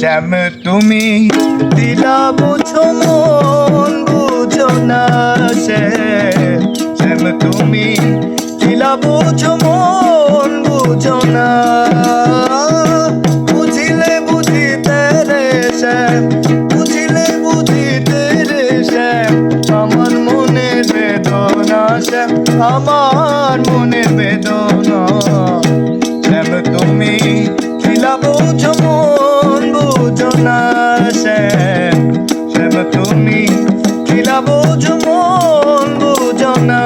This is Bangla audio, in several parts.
শ্যাম তুমি দিলা বুঝো মন বুঝো না শ্যাম তুমি দিলা বুঝো মন বুঝো না বুঝিলে বুঝিতে রে শ্যাম বুঝিলে বুঝিতে রে শ্যাম আমার মনের বেদনা শ্যাম আমার মনের বেদনা শ্যাম তুমি দিলা বুঝো মন বুঝো না শ্যাম শ্যাম তুমি দিলা বুঝো মন বুঝো না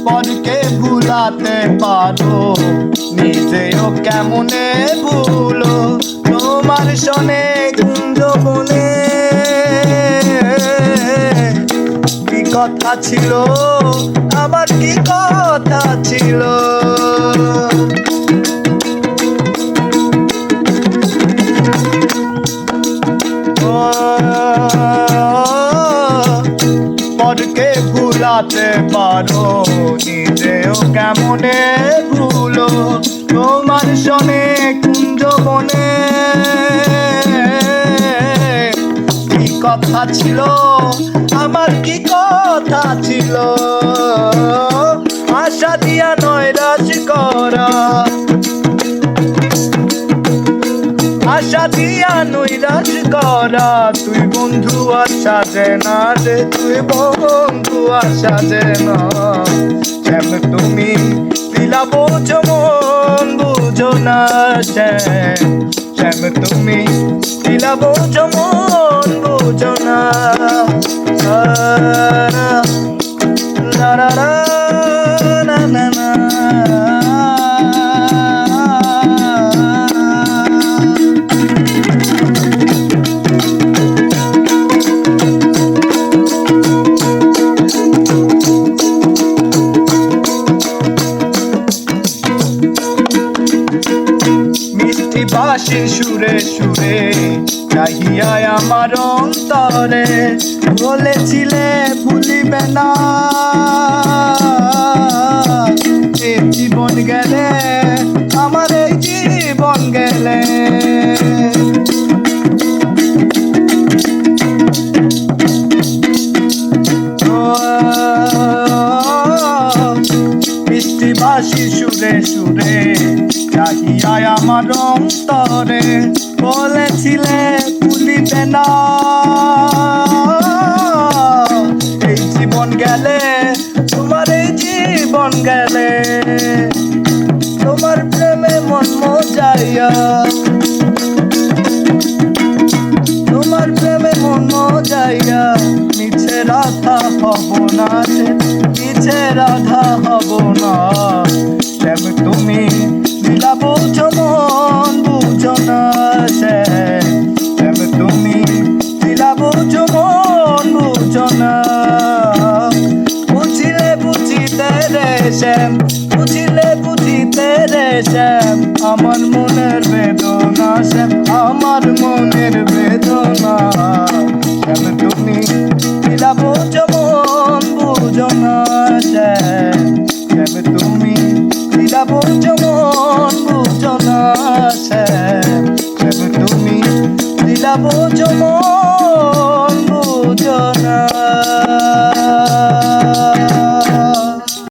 পরকে ভুলাতে পারো নিজেও কেমনে ভুলো তোমার শোনে কুঞ্জ বনে কি কথা ছিল আমার কি কথা ছিল পরকে ভুলাতে পারো নিজেও কেমনে ভুলো তোমার শোনে কুঞ্জ বনে কি কথা ছিল আমার কি কথা ছিল আশা দিয়া নৈরাশ করা আশা দিয়া নৈরাশ করা তুই বন্ধু আশা যে না রে তুই বন্ধু আশা যে না শ্যাম তুমি দিলা বুঝো মন বুঝো না শ্যাম তুমি দিলা বুঝো মন বুঝো না লা লা লা না না না বাঁশির সুরে সুরে চাহিয়া আমার অন্তরে বলেছিলে ভুলিবে না এই জীবন গেলে আমার এই জীবন গেলে মিষ্টি বাঁশির সুরে সুরে চাহিয়া আমার অন্তরে বলেছিলে ভুলিবে না এই জীবন গেলে তোমার এই জীবন গেলে তোমার প্রেমে মন মজাইয়া তোমার প্রেমে মন মজাইয়া মিছে রাধা হব না মিছে রাধা হব না শ্যাম তুমি দিলা বুঝো মন বুঝো না শ্যাম তুমি দিলা বুঝো মন বুঝো না বুঝিলে বুঝিতে রে শ্যাম বুঝিলে বুঝিতে রে শ্যাম আমার মনের বেদনা শ্যাম আমার মনের বেদনা শ্যাম তুমি দিলা বুঝো মন বুঝো না শ্যাম তুমি দিলা বুঝো মন বুঝো না শ্যাম তুমি দিলা বুঝো